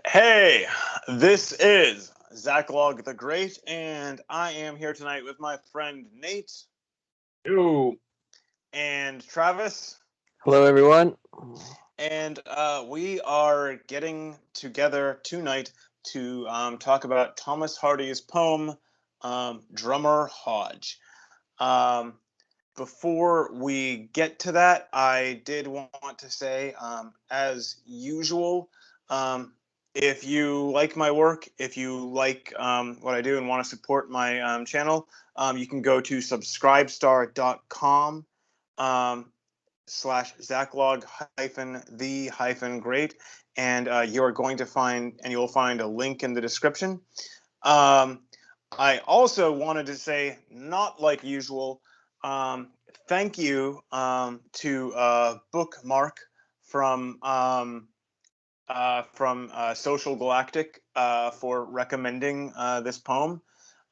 Hey, this is Zach Log the Great, and I am here tonight with my friend Nate. Yo. And Travis. Hello, everyone. And we are getting together tonight to talk about Thomas Hardy's poem, Drummer Hodge. Before we get to that, I did want to say, as usual, if you like my work, if you like what I do and want to support my channel, you can go to subscribestar.com /Zachlog-the-great, and you are going to find, and you'll find a link in the description. I also wanted to say, not like usual, thank you to Bookmark from Social Galactic for recommending this poem.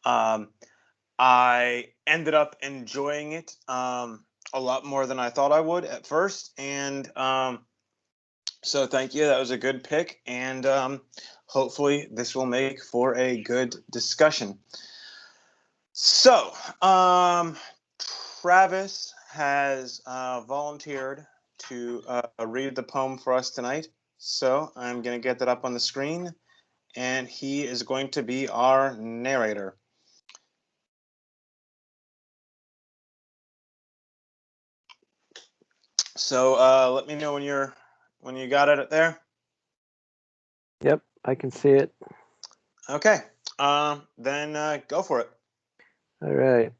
I ended up enjoying it a lot more than I thought I would at first, and so thank you. That was a good pick, and hopefully this will make for a good discussion. So, Travis has volunteered to read the poem for us tonight. So I'm going to get that up on the screen, and he is going to be our narrator. So let me know when you got it there. Yep, I can see it. Okay, then go for it. All right.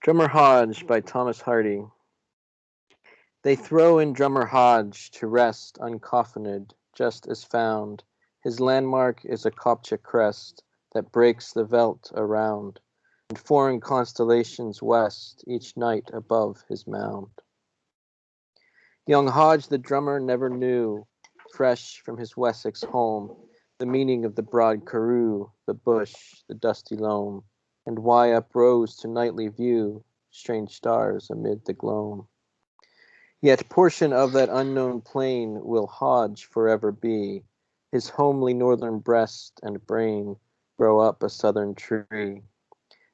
Drummer Hodge by Thomas Hardy. They throw in Drummer Hodge to rest uncoffined, just as found. His landmark is a Kopcha crest that breaks the veldt around, and foreign constellations west each night above his mound. Young Hodge the drummer never knew, fresh from his Wessex home, the meaning of the broad Karoo, the bush, the dusty loam, and why uprose to nightly view strange stars amid the gloam. Yet portion of that unknown plain will Hodge forever be, his homely northern breast and brain grow up a southern tree,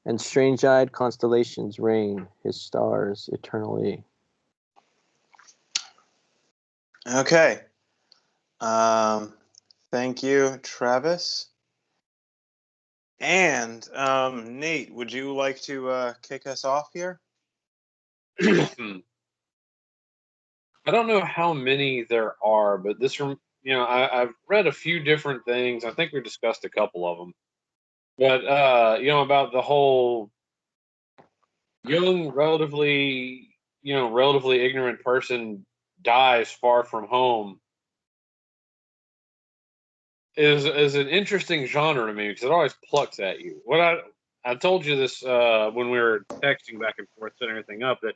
and strange-eyed constellations reign his stars eternally. Okay. Thank you, Travis. And Nate, would you like to kick us off here? I don't know how many there are, but this, I've read a few different things. I think we discussed a couple of them. But, about the whole young, relatively ignorant person dies far from home is an interesting genre to me because it always plucks at you. I told you this when we were texting back and forth, setting everything up, that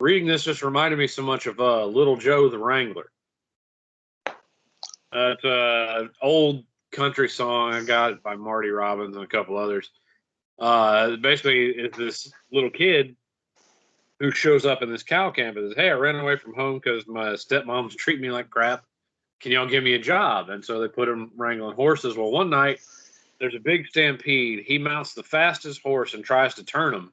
reading this just reminded me so much of Little Joe the Wrangler. It's an old country song I got by Marty Robbins and a couple others. Basically, it's this little kid who shows up in this cow camp and says, "Hey, I ran away from home because my stepmom's treating me like crap. Can y'all give me a job?" And so they put him wrangling horses. Well, one night there's a big stampede. He mounts the fastest horse and tries to turn him.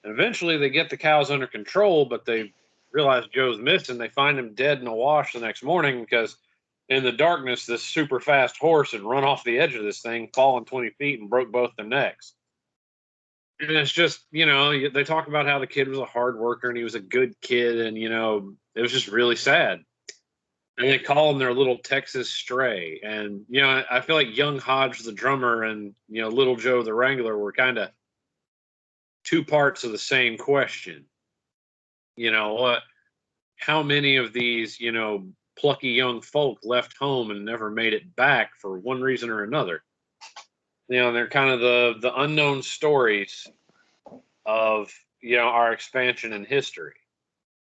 And eventually they get the cows under control, but they realize Joe's missing. They find him dead in a wash the next morning because in the darkness, this super fast horse had run off the edge of this thing, fallen 20 feet and broke both their necks. And it's just, they talk about how the kid was a hard worker and he was a good kid. And, it was just really sad. And they call him their little Texas stray. And, I feel like young Hodge, the drummer, and, little Joe, the Wrangler, were kind of two parts of the same question. How many of these, plucky young folk left home and never made it back for one reason or another? They're kind of the unknown stories of, our expansion in history.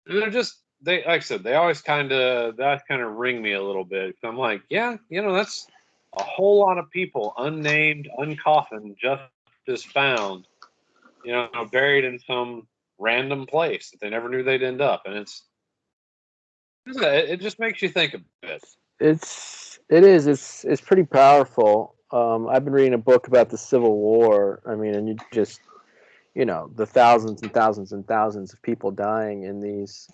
And they're just, like I said, they always kind of ring me a little bit. I'm like, yeah, that's a whole lot of people, unnamed, uncoffined, just as found, buried in some random place that they never knew they'd end up. And it just makes you think a bit. It's It is. It's pretty powerful. I've been reading a book about the Civil War. I mean, and you just, the thousands and thousands and thousands of people dying in these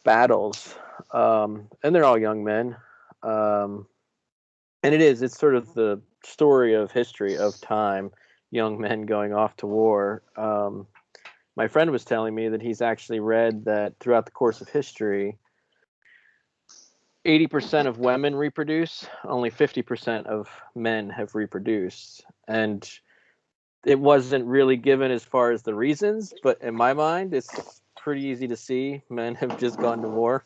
battles, and they're all young men. And it's sort of the story of history of time, young men going off to war. My friend was telling me that he's actually read that throughout the course of history, 80% of women reproduce, only 50% of men have reproduced. And it wasn't really given as far as the reasons, but in my mind, it's pretty easy to see men have just gone to war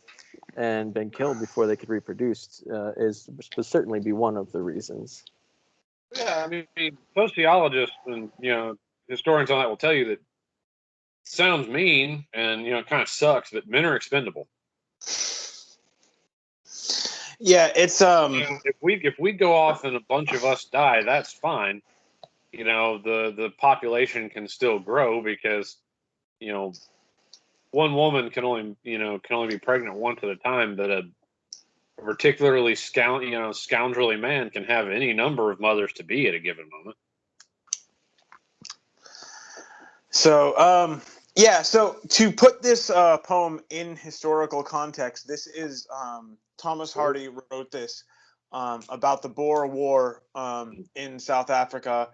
and been killed before they could reproduce, would certainly be one of the reasons. Yeah, I mean, sociologists and historians on that will tell you that it sounds mean and it kind of sucks, but men are expendable. Yeah, it's if we go off and a bunch of us die, that's fine. The population can still grow because one woman can only be pregnant once at a time, but a particularly scoundrelly man can have any number of mothers to be at a given moment. So so to put this poem in historical context, this is Thomas Hardy wrote this about the Boer War in South Africa.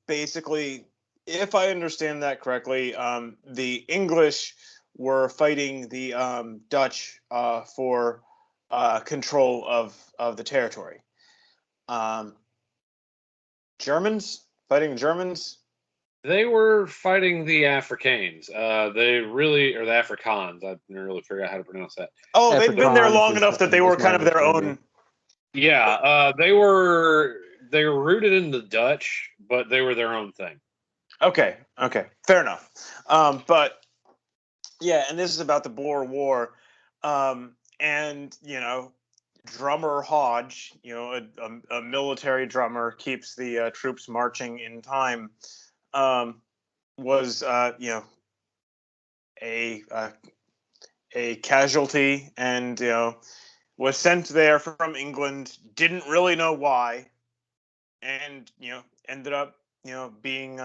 Basically, if I understand that correctly, the English were fighting the Dutch for control of the territory. Germans fighting the Germans. They were fighting the Afrikaans. They really, or the Afrikaans. I didn't really figure out how to pronounce that. Oh, they've been there long enough that they were kind of their own. Yeah, they were rooted in the Dutch, but they were their own thing. Okay, fair enough. But yeah, and this is about the Boer War, and drummer Hodge, a military drummer, keeps the troops marching in time. Was a casualty, and was sent there from England. Didn't really know why, and ended up being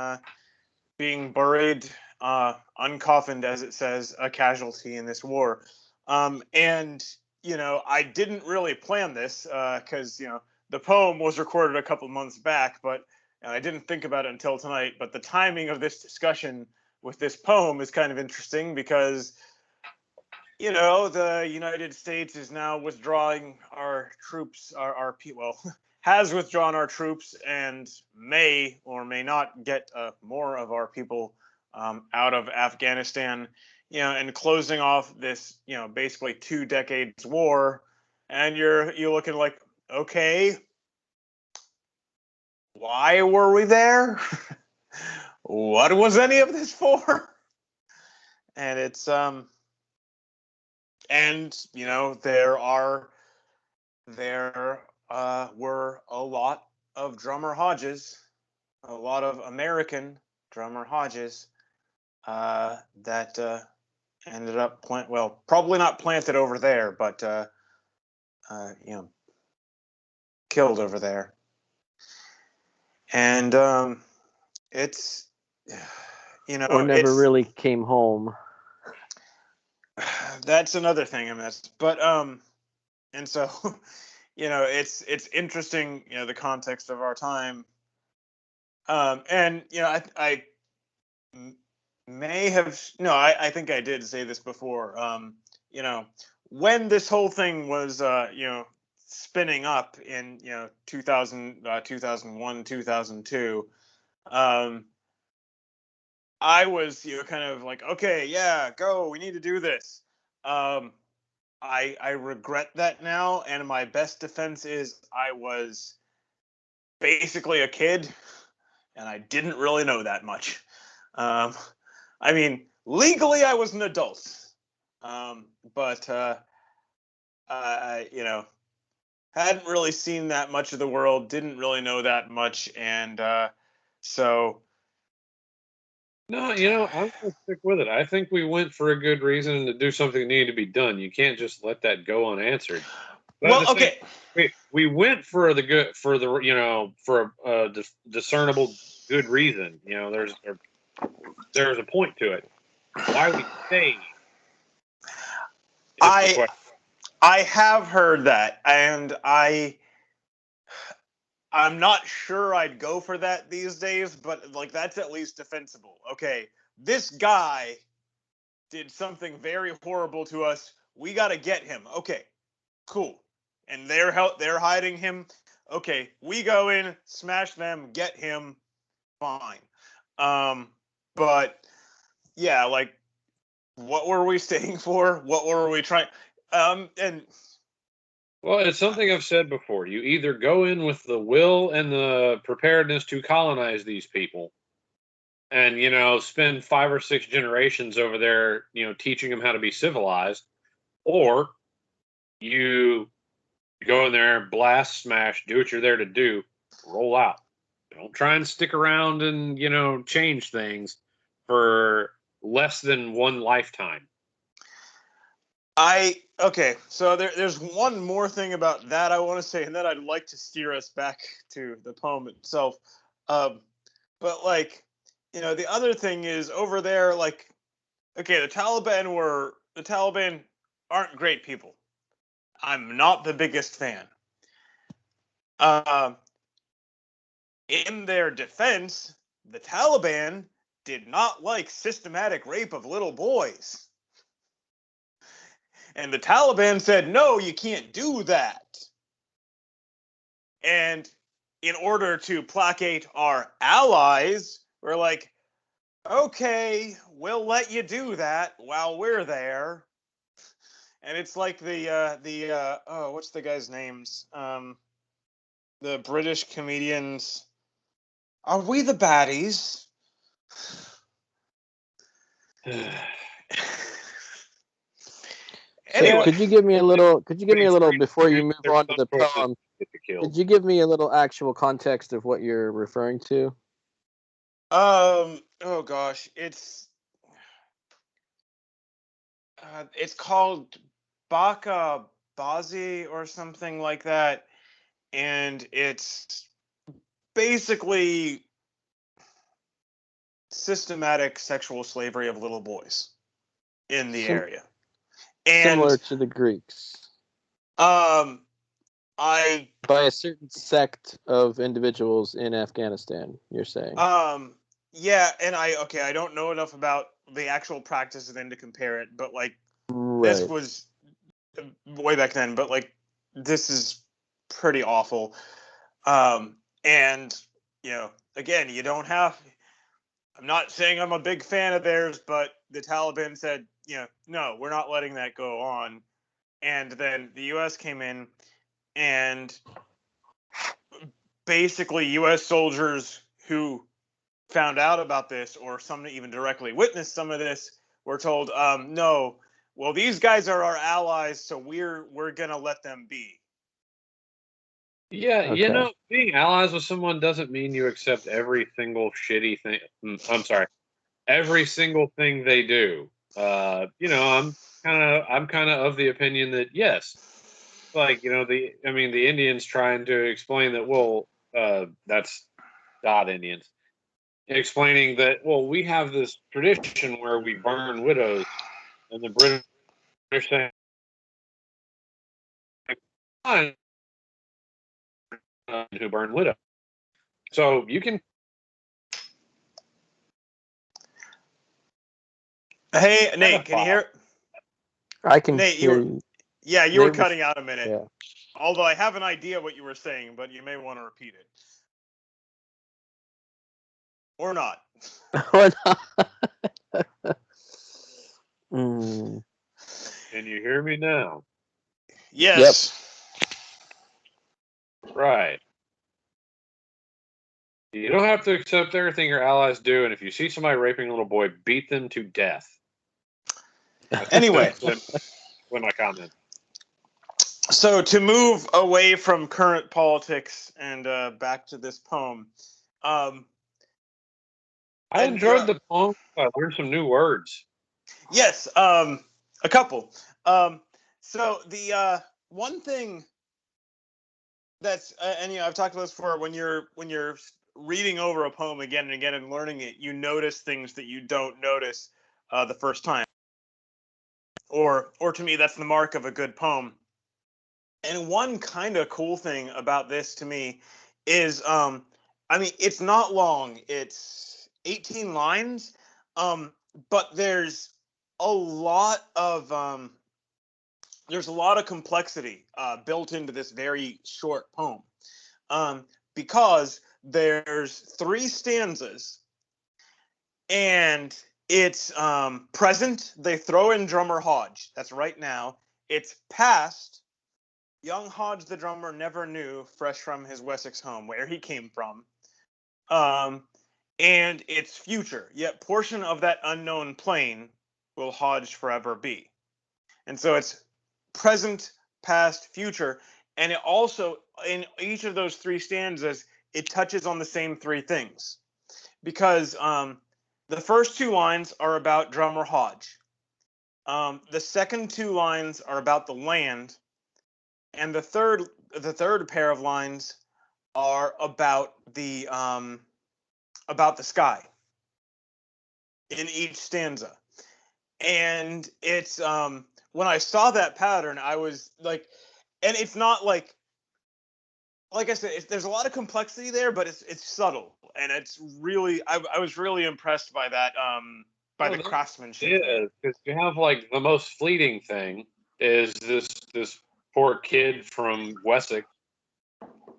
buried uncoffined, as it says, a casualty in this war. And I didn't really plan this because the poem was recorded a couple months back, but I didn't think about it until tonight. But the timing of this discussion with this poem is kind of interesting because the United States is now withdrawing our troops, has withdrawn our troops, and may or may not get more of our people out of Afghanistan, and closing off this, basically 2 decades war. And you're looking like, okay, why were we there? What was any of this for? And it's and there were a lot of drummer Hodges, a lot of American drummer Hodges that ended up probably not planted over there, but killed over there. And it's or never really came home. That's another thing I missed. But and so it's interesting, the context of our time. And I may have I think I did say this before. When this whole thing was spinning up in 2001, 2002, I was kind of like, okay, yeah, go, we need to do this. I regret that now, and my best defense is I was basically a kid, and I didn't really know that much. I mean, legally I was an adult, but I hadn't really seen that much of the world, didn't really know that much, and so. No, I'm going to stick with it. I think we went for a good reason to do something that needed to be done. You can't just let that go unanswered. But Well, okay. We went for the good, for the for a discernible good reason. There's a point to it. Why we stayed? I have heard that, and I'm not sure I'd go for that these days, but like that's at least defensible. Okay, this guy did something very horrible to us. We got to get him. Okay, cool. And they're hiding him. Okay, we go in, smash them, get him. Fine. But yeah, like, what were we staying for? What were we trying? And Well, it's something I've said before. You either go in with the will and the preparedness to colonize these people, and spend 5 or 6 generations over there, teaching them how to be civilized, or you go in there, blast, smash, do what you're there to do, roll out. Don't try and stick around and change things for less than one lifetime. Okay, so there's one more thing about that I want to say, and then I'd like to steer us back to the poem itself. But like, the other thing is over there, like, okay, the Taliban aren't great people. I'm not the biggest fan. In their defense, the Taliban did not like systematic rape of little boys. And the Taliban said, no, you can't do that. And in order to placate our allies, we're like, okay, we'll let you do that while we're there. And it's like what's the guy's names? The British comedians. Are we the baddies? Anyway, could you give me a little before you move on to the poem? Could you give me a little actual context of what you're referring to? Oh gosh, it's called Baka Bazi or something like that, and it's basically systematic sexual slavery of little boys in the area. And similar to the Greeks. By a certain sect of individuals in Afghanistan, you're saying? Yeah, and I don't know enough about the actual practice then to compare it, but like right. This was way back then, but like this is pretty awful. And again, you don't have. I'm not saying I'm a big fan of theirs, but the Taliban said, no, we're not letting that go on. And then the U.S. came in, and basically U.S. soldiers who found out about this, or some even directly witnessed some of this, were told, no, well, these guys are our allies, so we're gonna let them be. Yeah, okay. Being allies with someone doesn't mean you accept every single shitty thing. I'm sorry, every single thing they do. I'm kind of the opinion that yes, like the Indians trying to explain that that's not Indians explaining that we have this tradition where we burn widows, and the British saying who burn widows. So you can. Hey, Nate, can you hear? I can hear you. Yeah, you were cutting out a minute. Yeah. Although I have an idea what you were saying, but you may want to repeat it. Or not. Or not. Can you hear me now? Yes. Yep. Right. You don't have to accept everything your allies do, and if you see somebody raping a little boy, beat them to death. Anyway. That's my comment. So to move away from current politics and back to this poem. I enjoyed the poem. I learned some new words. Yes, a couple. So one thing that's and I've talked about this before. When you're reading over a poem again and again and learning it, you notice things that you don't notice the first time. Or to me, that's the mark of a good poem. And one kind of cool thing about this to me is, I mean, it's not long. It's 18 lines, but there's a lot of complexity built into this very short poem, because there's 3 stanzas, and it's present. They throw in drummer Hodge. That's right now. It's past. Young Hodge the drummer never knew, fresh from his Wessex home, where he came from. And it's future, yet portion of that unknown plain will Hodge forever be. And so it's present, past, future. And it also, in each of those 3 stanzas, it touches on the same 3 things. Because the first 2 lines are about drummer Hodge. The second 2 lines are about the land. And the third pair of lines are about the sky in each stanza. And it's when I saw that pattern, I was like, and it's not like I said, there's a lot of complexity there, but it's subtle, and it's really I was really impressed by that by the craftsmanship. Yeah, because you have like the most fleeting thing is this poor kid from Wessex.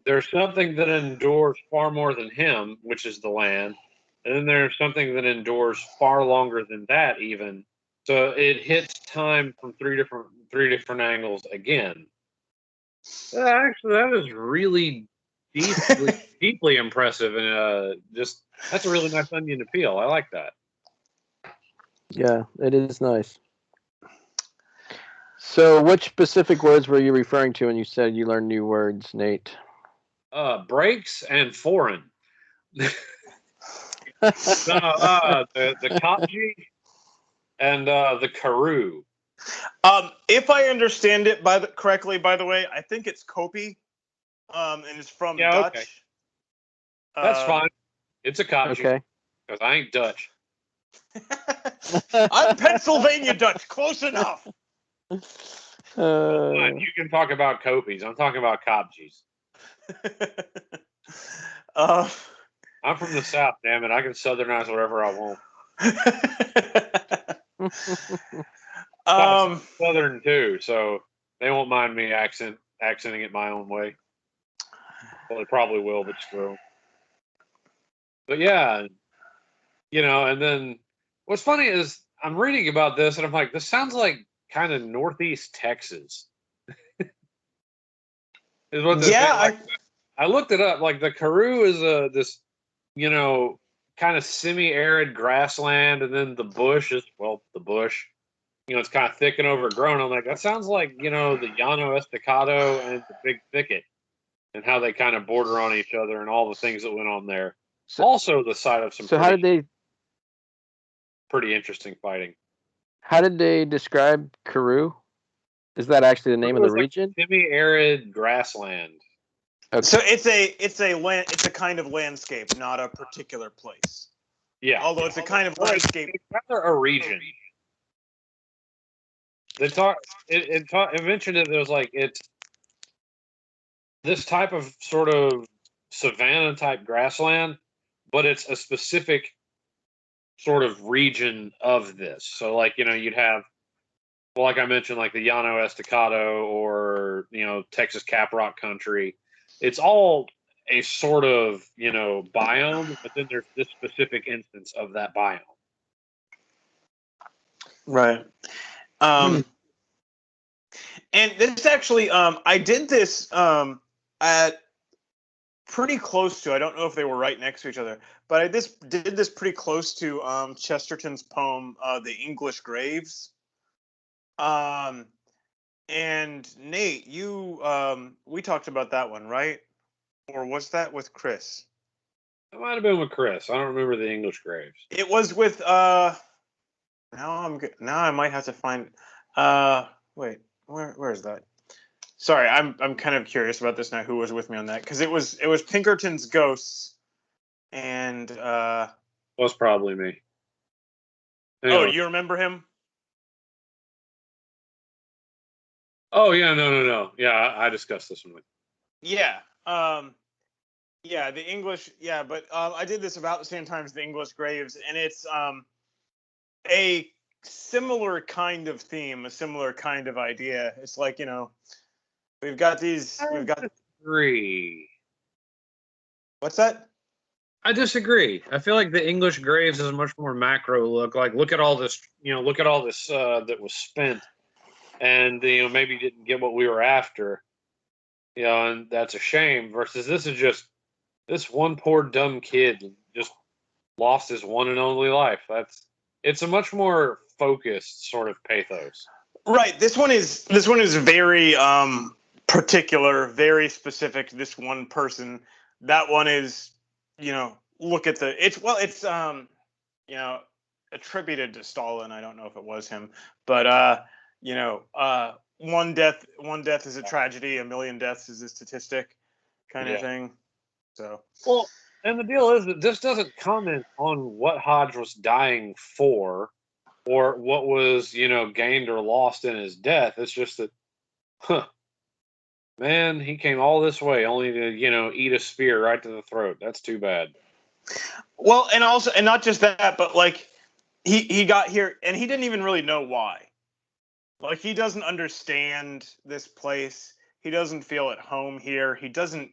There's something that endures far more than him, which is the land. And then there's something that endures far longer than that even. So it hits time from three different angles again. Actually, that is really deeply impressive, and just that's a really nice onion to peel. I like that. Yeah, it is nice. So, which specific words were you referring to when you said you learned new words, Nate? Breaks and foreign. The Kopji and the Karoo. If I understand it correctly, by the way, I think it's Kopi, and it's from Dutch. Okay. That's fine. It's a Kopji. Okay. Because I ain't Dutch. I'm Pennsylvania Dutch. Close enough. You can talk about Kopis. I'm talking about Kopjis. I'm from the South, damn it. I can southernize whatever I want. Southern too, so they won't mind me accenting it my own way. Well, they probably will, but still. But yeah, and then what's funny is I'm reading about this and I'm like, this sounds like kind of Northeast Texas. Is what this I looked it up. Like the Karoo is this, kind of semi-arid grassland, and then the bush is the bush. It's kind of thick and overgrown. I'm like, that sounds like, the Llano Estacado and the Big Thicket, and how they kind of border on each other and all the things that went on there. So, also the site of some pretty interesting fighting. How did they describe Karoo? Is that actually the name of the region? Semi-arid grassland. Okay. So it's a kind of landscape, not a particular place. Yeah. Although it's a kind of landscape. It's rather a region. It mentioned it was like it's this type of sort of savanna type grassland, but it's a specific sort of region of this. So like, you'd have, like I mentioned, like the Llano Estacado or, Texas Caprock country. It's all a sort of, biome, but then there's this specific instance of that biome. Right. And this actually, I did this at pretty close to, I don't know if they were right next to each other, but I did this pretty close to Chesterton's poem, The English Graves. And Nate, we talked about that one, right? Or was that with Chris? It might have been with Chris. I don't remember the English Graves. It was with now I might have to find wait, where is that? Sorry, I'm kind of curious about this now. Who was with me on that? Because it was Pinkerton's Ghosts, and Was probably me. oh, Anyway. you remember him? Oh yeah, no. Yeah, I discussed this one with. Yeah. Yeah, the English. Yeah, but I did this about the same time as the English Graves, and it's a similar kind of theme, a similar kind of idea. It's like, we've got. Disagree. What's that? I disagree. I feel like the English Graves is a much more macro look. Like, look at all this, that was spent, and maybe didn't get what we were after, and that's a shame. Versus this is just this one poor dumb kid just lost his one and only life. It's a much more focused sort of pathos. Right. This one is very particular, very specific to this one person. That one is, look at it's attributed to Stalin. I don't know if it was him, but one death is a tragedy, a million deaths is a statistic, kind of thing. So well, and the deal is that this doesn't comment on what Hodge was dying for, or what was gained or lost in his death. It's just that, man, he came all this way only to eat a spear right to the throat. That's too bad. Well, and not just that, but like he got here and he didn't even really know why. Like, he doesn't understand this place. He doesn't feel at home here. He doesn't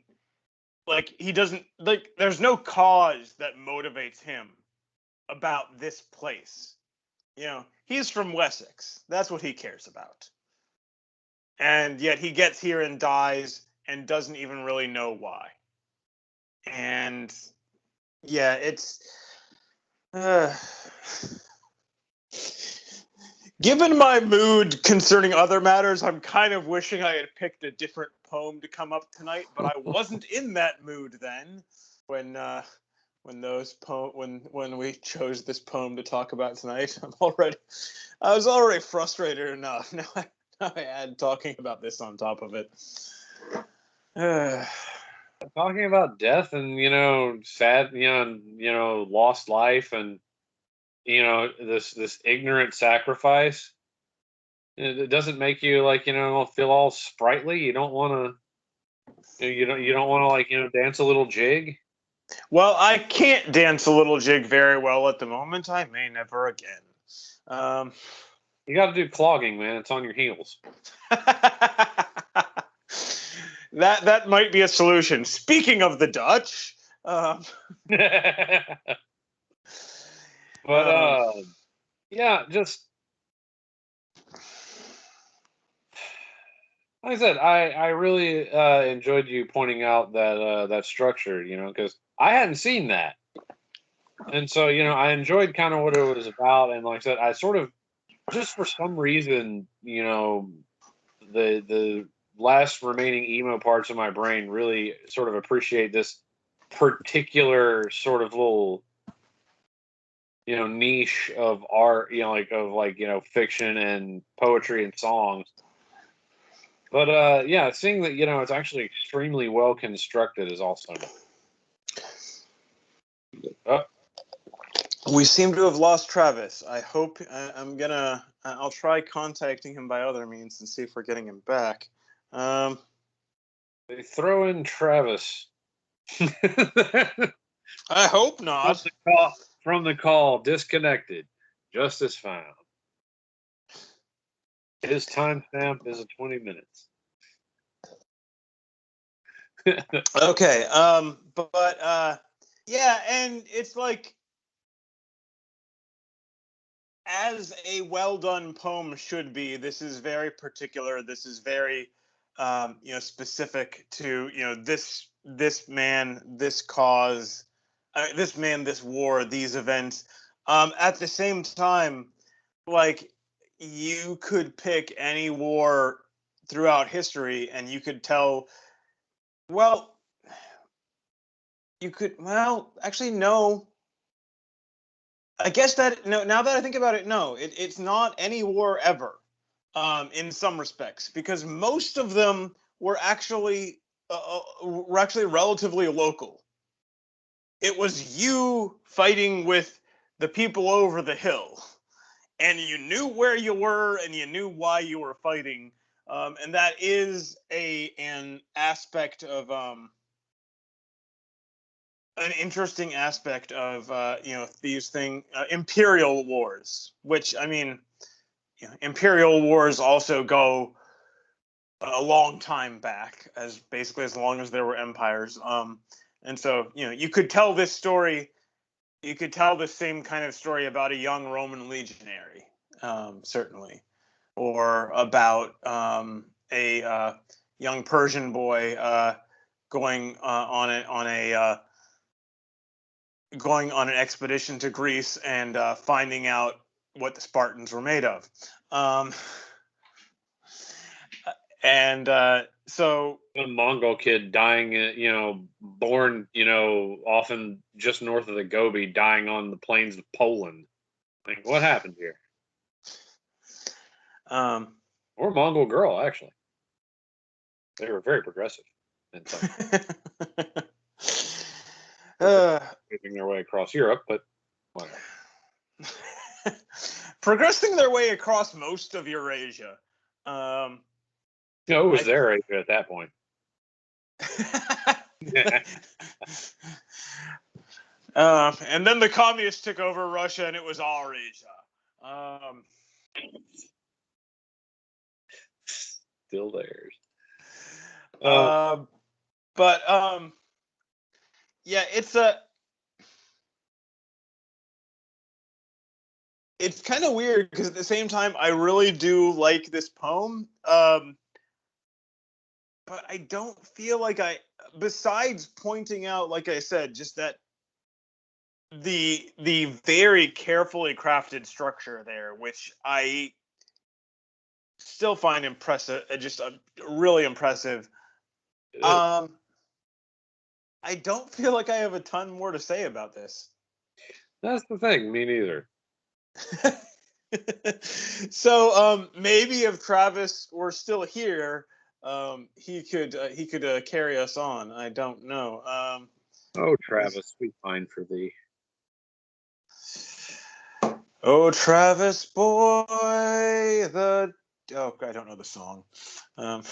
there's no cause that motivates him about this place. He's from Wessex. That's what he cares about. And yet he gets here and dies and doesn't even really know why. And yeah, it's given my mood concerning other matters, I'm kind of wishing I had picked a different poem to come up tonight, but I wasn't in that mood then when we chose this poem to talk about tonight. I was already frustrated enough. Now I add talking about this on top of it. Talking about death and sad, lost life, and this ignorant sacrifice. It doesn't make you feel all sprightly. You don't want to. You don't want to dance a little jig. Well, I can't dance a little jig very well at the moment. I may never again. You got to do clogging, man. It's on your heels. That might be a solution. Speaking of the Dutch, but yeah, just like I said, I really enjoyed you pointing out that structure, because I hadn't seen that, and so I enjoyed kind of what it was about, and like I said, I sort of just for some reason, the last remaining emo parts of my brain really sort of appreciate this particular sort of little niche of art, fiction and poetry and songs. But yeah, seeing that it's actually extremely well constructed is also nice. We seem to have lost Travis. I hope I'll try contacting him by other means and see if we're getting him back. They throw in Travis. I hope not. From the call, disconnected. Justice found. His timestamp is 20 minutes. Okay. But yeah, and it's like, as a well done poem should be, this is very particular. This is very specific to this man, this cause, this man, this war, these events. At the same time, like, you could pick any war throughout history and you could tell, well, actually, no. I guess that, no, now that I think about it, no, it's not any war ever. in some respects, because most of them were actually relatively local. It was you fighting with the people over the hill, and you knew where you were and you knew why you were fighting, and that is an aspect of an interesting aspect of these imperial wars, which, I mean, imperial wars also go a long time back, as basically as long as there were empires. And so, you could tell this story. You could tell the same kind of story about a young Roman legionary, certainly, or about a young Persian boy going going on an expedition to Greece and finding out what the Spartans were made of. So a Mongol kid dying, born, often just north of the Gobi, dying on the plains of Poland. Like, what happened here? Or Mongol girl, actually. They were very progressive. Moving their way across Europe, but whatever. Progressing their way across most of Eurasia. It was their Asia at that point. And then the communists took over Russia, and it was our Asia. Still theirs. Yeah, it's kind of weird because at the same time I really do like this poem, but I don't feel like besides pointing out, like I said, just that the very carefully crafted structure there, which I still find impressive, just really impressive. I don't feel like I have a ton more to say about this. That's the thing. Me neither. So maybe if Travis were still here, he could carry us on. I don't know. Oh, Travis, we pine for thee. Oh, Travis boy, I don't know the song. The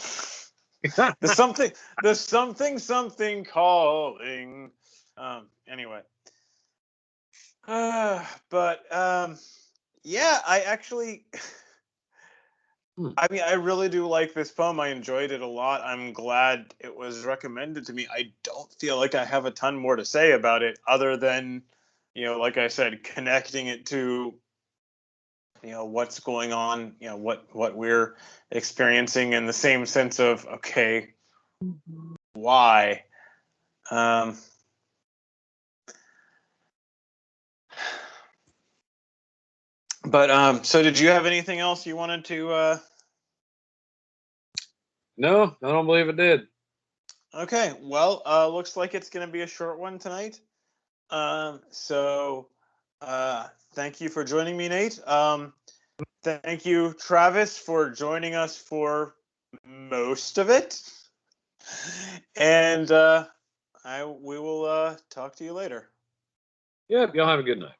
something calling. Anyway. Yeah, I actually, I mean, I really do like this poem. I enjoyed it a lot. I'm glad it was recommended to me. I don't feel like I have a ton more to say about it other than, like I said, connecting it to, what's going on, what we're experiencing in the same sense of, okay, why? So did you have anything else you wanted to? No, I don't believe it did. Okay, well, looks like it's going to be a short one tonight. Thank you for joining me, Nate. Thank you, Travis, for joining us for most of it. And we will talk to you later. Yep, y'all have a good night.